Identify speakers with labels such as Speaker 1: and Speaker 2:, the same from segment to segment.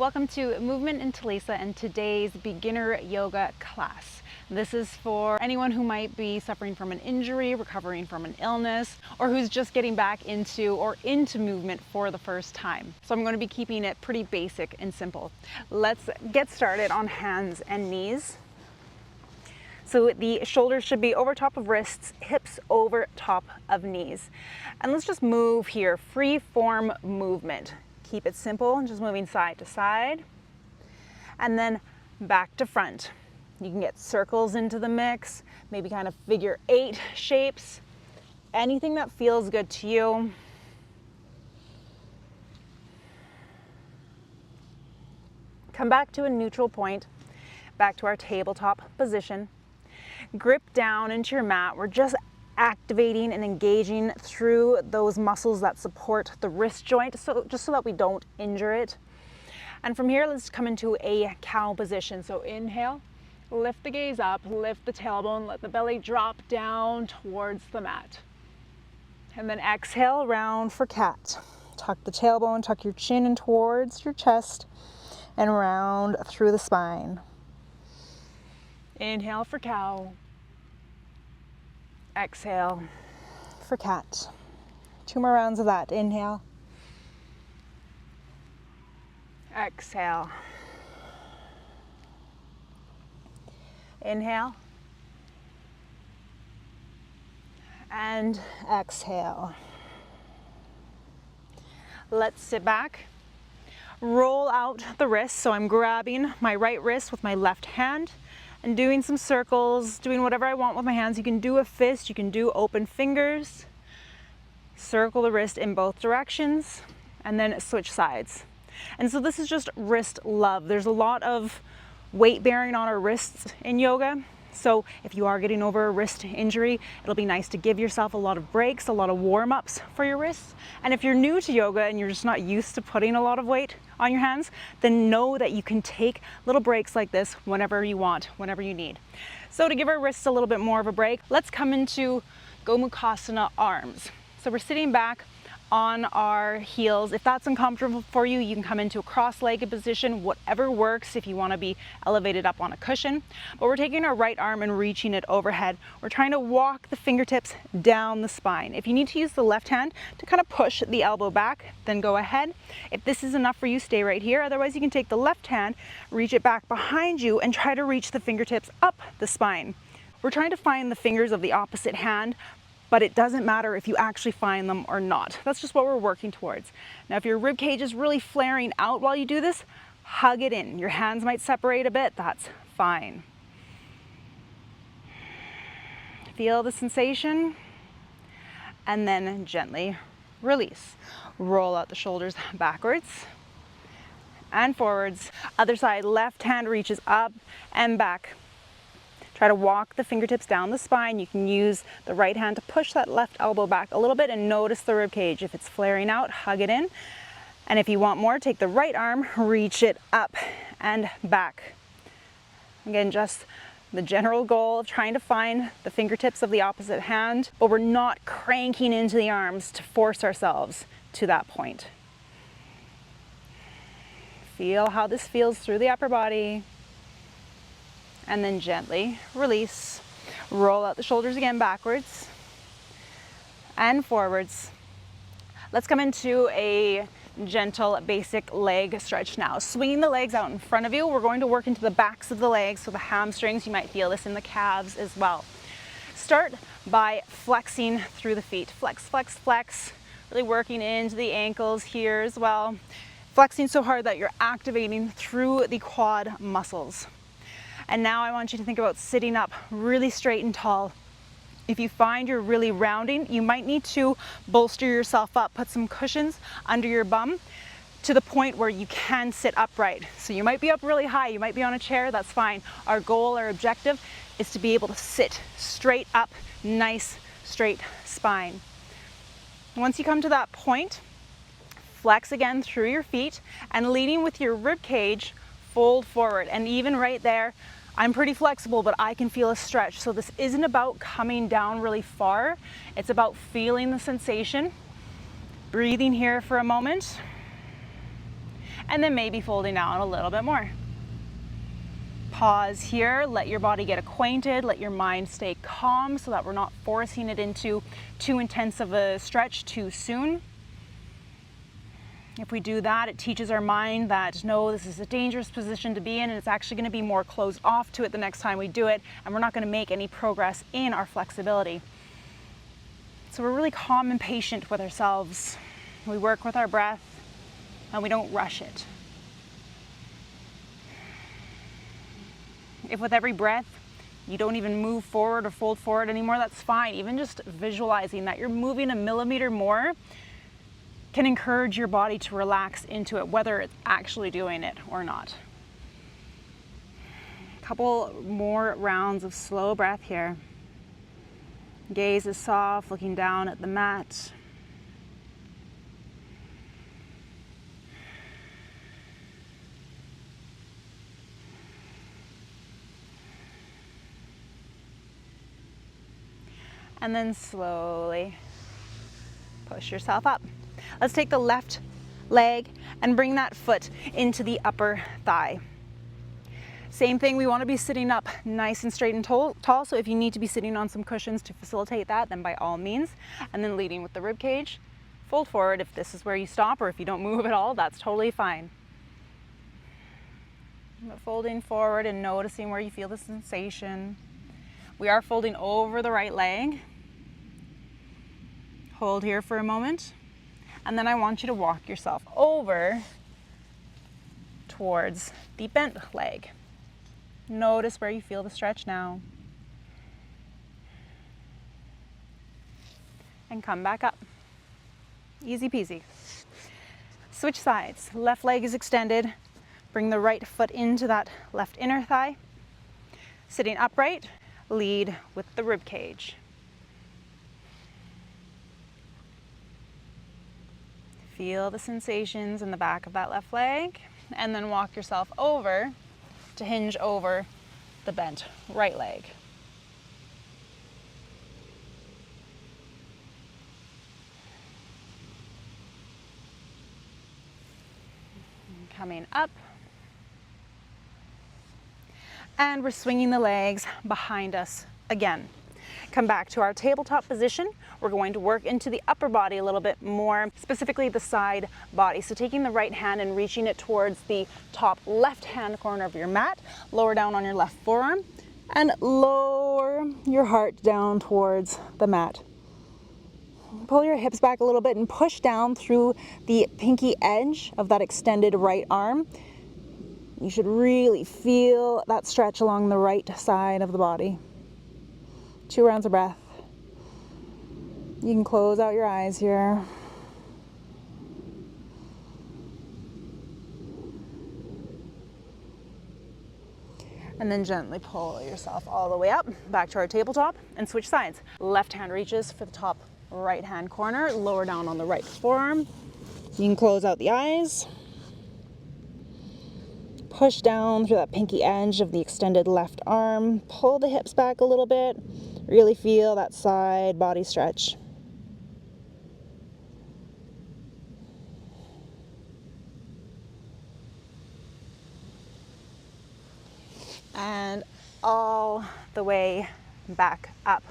Speaker 1: Welcome to Movement in Talisa and today's beginner yoga class. This is for anyone who might be suffering from an injury, recovering from an illness, or who's just getting back into movement for the first time. So I'm going to be keeping it pretty basic and simple. Let's get started on hands and knees. So the shoulders should be over top of wrists, hips over top of knees. And let's just move here, free form movement. Keep it simple, just moving side to side and then back to front. You can get circles into the mix, maybe kind of figure 8 shapes, anything that feels good to you. Come back to a neutral point, back to our tabletop position. Grip down into your mat. We're just activating and engaging through those muscles that support the wrist joint, just so that we don't injure it. And from here, let's come into a cow position. So inhale, lift the gaze up, lift the tailbone, let the belly drop down towards the mat. And then exhale, round for cat. Tuck the tailbone, tuck your chin in towards your chest, and round through the spine. Inhale for cow. Exhale for cat. 2 more rounds of that. Inhale. Exhale. Inhale. And exhale. Let's sit back. Roll out the wrist. So I'm grabbing my right wrist with my left hand and doing some circles, doing whatever I want with my hands. You can do a fist, you can do open fingers. Circle the wrist in both directions and then switch sides. And so this is just wrist love. There's a lot of weight bearing on our wrists in yoga. So if you are getting over a wrist injury, it'll be nice to give yourself a lot of breaks, a lot of warm-ups for your wrists. And if you're new to yoga and you're just not used to putting a lot of weight on your hands, then know that you can take little breaks like this whenever you want, whenever you need. So to give our wrists a little bit more of a break, let's come into Gomukhasana arms. So we're sitting back on our heels. If that's uncomfortable for you, you can come into a cross-legged position, whatever works if you want to be elevated up on a cushion. But we're taking our right arm and reaching it overhead. We're trying to walk the fingertips down the spine. If you need to use the left hand to kind of push the elbow back, then go ahead. If this is enough for you, stay right here. Otherwise, you can take the left hand, reach it back behind you, and try to reach the fingertips up the spine. We're trying to find the fingers of the opposite hand, but it doesn't matter if you actually find them or not. That's just what we're working towards. Now, if your rib cage is really flaring out while you do this, hug it in. Your hands might separate a bit, that's fine. Feel the sensation, and then gently release. Roll out the shoulders backwards and forwards. Other side, left hand reaches up and back. Try to walk the fingertips down the spine. You can use the right hand to push that left elbow back a little bit and notice the rib cage. If it's flaring out, hug it in. And if you want more, take the right arm, reach it up and back. Again, just the general goal of trying to find the fingertips of the opposite hand, but we're not cranking into the arms to force ourselves to that point. Feel how this feels through the upper body. And then gently release. Roll out the shoulders again backwards and forwards. Let's come into a gentle basic leg stretch now. Swinging the legs out in front of you. We're going to work into the backs of the legs, so the hamstrings. You might feel this in the calves as well. Start by flexing through the feet. Flex, flex, flex. Really working into the ankles here as well. Flexing so hard that you're activating through the quad muscles. And now I want you to think about sitting up really straight and tall. If you find you're really rounding, you might need to bolster yourself up, put some cushions under your bum to the point where you can sit upright. So you might be up really high, you might be on a chair, that's fine. Our goal, our objective is to be able to sit straight up, nice straight spine. Once you come to that point, flex again through your feet and leading with your rib cage, fold forward. And even right there, I'm pretty flexible, but I can feel a stretch. So this isn't about coming down really far. It's about feeling the sensation. Breathing here for a moment. and then maybe folding down a little bit more. Pause here, let your body get acquainted, let your mind stay calm so that we're not forcing it into too intense of a stretch too soon. If we do that, it teaches our mind that no, this is a dangerous position to be in, and it's actually going to be more closed off to it the next time we do it, and we're not going to make any progress in our flexibility. So we're really calm and patient with ourselves. We work with our breath, and we don't rush it. If with every breath you don't even move forward or fold forward anymore, that's fine. Even just visualizing that you're moving a millimeter more can encourage your body to relax into it, whether it's actually doing it or not. A couple more rounds of slow breath here. Gaze is soft, looking down at the mat. And then slowly push yourself up. Let's take the left leg and bring that foot into the upper thigh. Same thing, we want to be sitting up nice and straight and tall, so if you need to be sitting on some cushions to facilitate that, then by all means. And then leading with the rib cage, fold forward if this is where you stop, or if you don't move at all, that's totally fine. But folding forward and noticing where you feel the sensation. We are folding over the right leg. Hold here for a moment. And then I want you to walk yourself over towards the bent leg. Notice where you feel the stretch now. And come back up. Easy peasy. Switch sides. Left leg is extended. Bring the right foot into that left inner thigh. Sitting upright, lead with the rib cage. Feel the sensations in the back of that left leg, and then walk yourself over to hinge over the bent right leg. Coming up. And we're swinging the legs behind us again. Come back to our tabletop position. We're going to work into the upper body a little bit more, specifically the side body. So taking the right hand and reaching it towards the top left hand corner of your mat, lower down on your left forearm, and lower your heart down towards the mat. Pull your hips back a little bit and push down through the pinky edge of that extended right arm. You should really feel that stretch along the right side of the body. 2 rounds of breath. You can close out your eyes here. And then gently pull yourself all the way up, back to our tabletop, and switch sides. Left hand reaches for the top right hand corner, lower down on the right forearm. You can close out the eyes. Push down through that pinky edge of the extended left arm. Pull the hips back a little bit. Really feel that side body stretch. And all the way back up.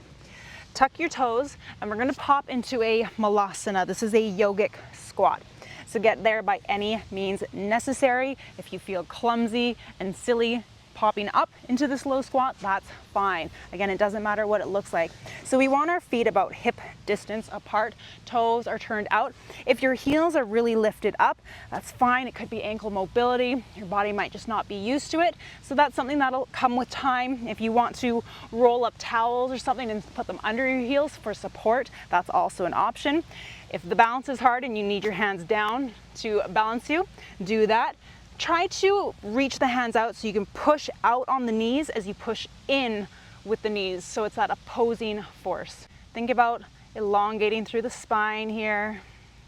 Speaker 1: Tuck your toes, and we're going to pop into a malasana. This is a yogic squat. So get there by any means necessary. If you feel clumsy and silly popping up into this low squat, that's fine. Again, it doesn't matter what it looks like. So we want our feet about hip distance apart, toes are turned out. If your heels are really lifted up, that's fine. It could be ankle mobility. Your body might just not be used to it. So that's something that'll come with time. If you want to roll up towels or something and put them under your heels for support, that's also an option. If the balance is hard and you need your hands down to balance you, do that. Try to reach the hands out so you can push out on the knees as you push in with the knees. So it's that opposing force. Think about elongating through the spine here.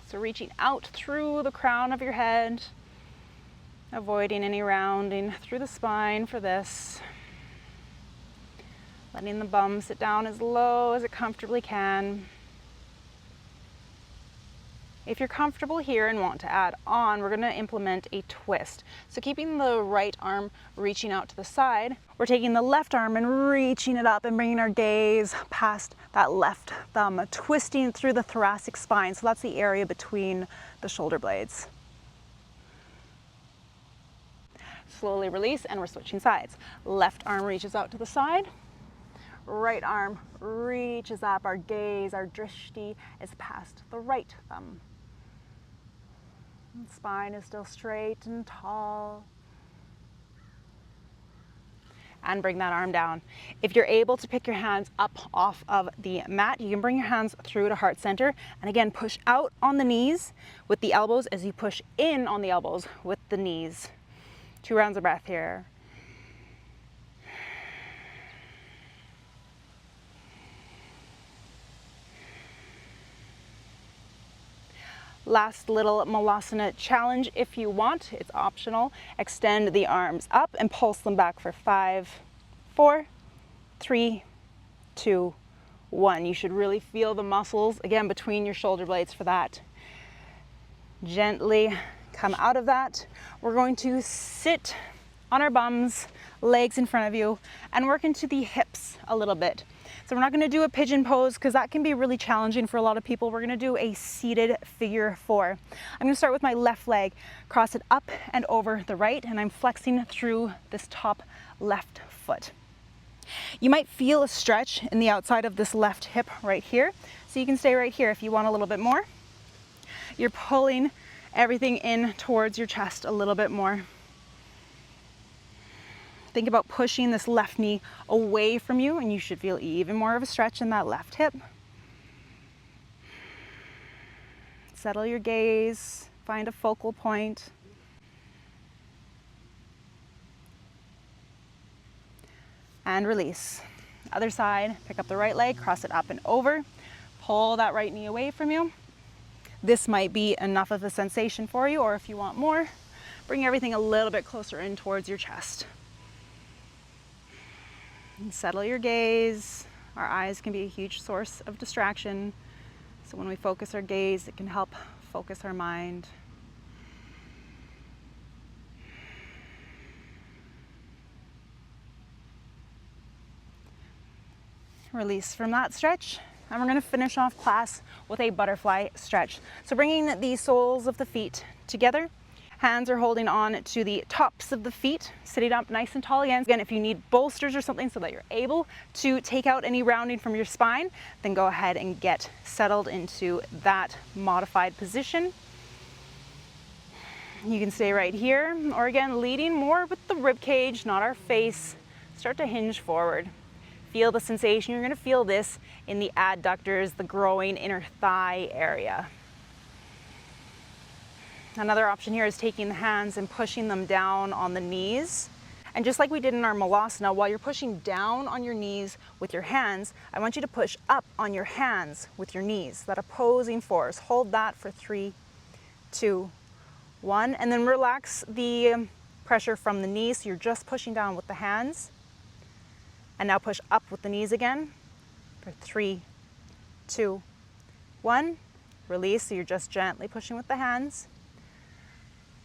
Speaker 1: So reaching out through the crown of your head, avoiding any rounding through the spine for this. Letting the bum sit down as low as it comfortably can. If you're comfortable here and want to add on, we're going to implement a twist. So keeping the right arm reaching out to the side, we're taking the left arm and reaching it up and bringing our gaze past that left thumb, twisting through the thoracic spine. So that's the area between the shoulder blades. Slowly release, and we're switching sides. Left arm reaches out to the side. Right arm reaches up. Our gaze, our drishti, is past the right thumb. And spine is still straight and tall. And bring that arm down. If you're able to pick your hands up off of the mat, you can bring your hands through to heart center. And again, push out on the knees with the elbows as you push in on the elbows with the knees. 2 rounds of breath here. Last little malasana challenge if you want. It's optional. Extend the arms up and pulse them back for 5, 4, 3, 2, 1. You should really feel the muscles, again, between your shoulder blades for that. Gently come out of that. We're going to sit on our bums, legs in front of you, and work into the hips a little bit. So we're not going to do a pigeon pose because that can be really challenging for a lot of people. We're going to do a seated figure 4. I'm going to start with my left leg, cross it up and over the right, and I'm flexing through this top left foot. You might feel a stretch in the outside of this left hip right here. So you can stay right here if you want a little bit more. You're pulling everything in towards your chest a little bit more. Think about pushing this left knee away from you, and you should feel even more of a stretch in that left hip. Settle your gaze, find a focal point. And release. Other side, pick up the right leg, cross it up and over. Pull that right knee away from you. This might be enough of a sensation for you, or if you want more, bring everything a little bit closer in towards your chest. And settle your gaze. Our eyes can be a huge source of distraction. So when we focus our gaze, it can help focus our mind. Release from that stretch. And we're going to finish off class with a butterfly stretch. So bringing the soles of the feet together. Hands are holding on to the tops of the feet, sitting up nice and tall again. Again, if you need bolsters or something so that you're able to take out any rounding from your spine, then go ahead and get settled into that modified position. You can stay right here, or again, leading more with the rib cage, not our face. Start to hinge forward. Feel the sensation. You're going to feel this in the adductors, the growing inner thigh area. Another option here is taking the hands and pushing them down on the knees. And just like we did in our malasana, while you're pushing down on your knees with your hands, I want you to push up on your hands with your knees, that opposing force. Hold that for 3, 2, 1, and then relax the pressure from the knees. So you're just pushing down with the hands. And now push up with the knees again for 3, 2, 1. Release, so you're just gently pushing with the hands.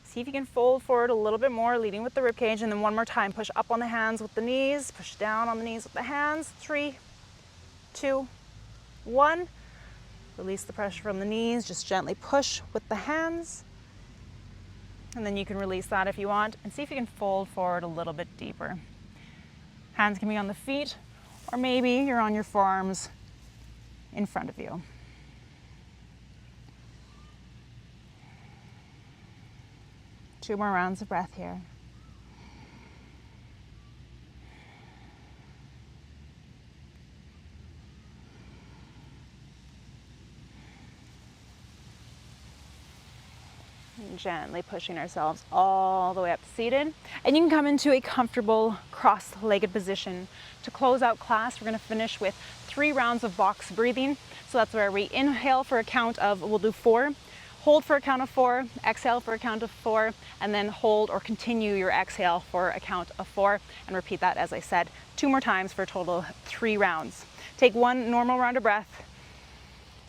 Speaker 1: See if you can fold forward a little bit more, leading with the rib cage, and then one more time, push up on the hands with the knees, push down on the knees with the hands. 3, 2, 1. Release the pressure from the knees, just gently push with the hands. And then you can release that if you want, and see if you can fold forward a little bit deeper. Hands can be on the feet, or maybe you're on your forearms in front of you. Two more rounds of breath here. And gently pushing ourselves all the way up to seated. And you can come into a comfortable cross-legged position. To close out class, we're going to finish with 3 rounds of box breathing. So that's where we inhale for a count of, we'll do 4. Hold for a count of 4, exhale for a count of 4, and then hold or continue your exhale for a count of 4, and repeat that, as I said, 2 more times for a total of 3 rounds. Take 1 normal round of breath,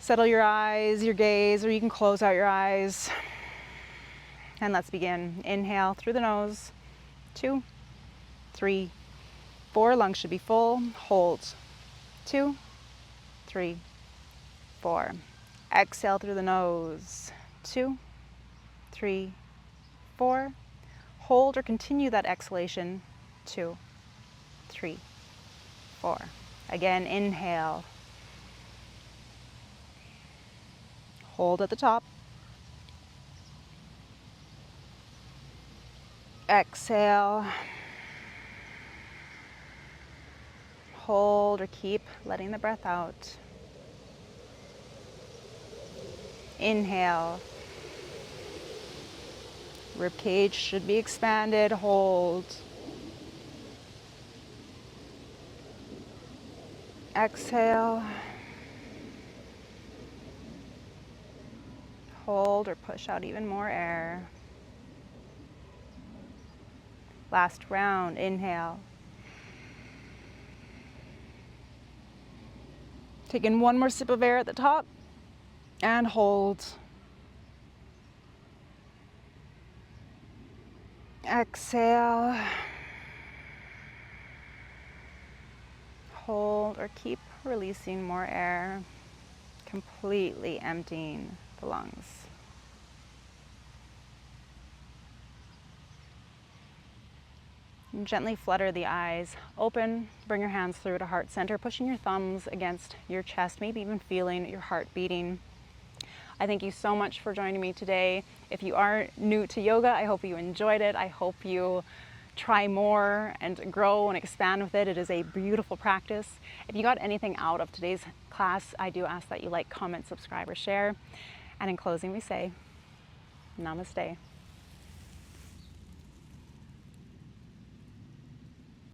Speaker 1: Settle your eyes, your gaze, or you can close out your eyes. And let's begin. Inhale through the nose. 2, 3, 4. Lungs should be full. Hold. 2, 3, 4. Exhale through the nose. 2, 3, 4. Hold or continue that exhalation. 2, 3, 4. Again, inhale. Hold at the top. Exhale. Hold or keep letting the breath out. Inhale. Rib cage should be expanded. Hold. Exhale. Hold or push out even more air. Last round. Inhale. Take in one more sip of air at the top and hold. Exhale. Hold or keep releasing more air, completely emptying the lungs. And gently flutter the eyes open. Bring your hands through to heart center, pushing your thumbs against your chest, maybe even feeling your heart beating. I thank you so much for joining me today. If you are new to yoga, I hope you enjoyed it. I hope you try more and grow and expand with it. It is a beautiful practice. If you got anything out of today's class, I do ask that you like, comment, subscribe, or share. And in closing, we say, namaste.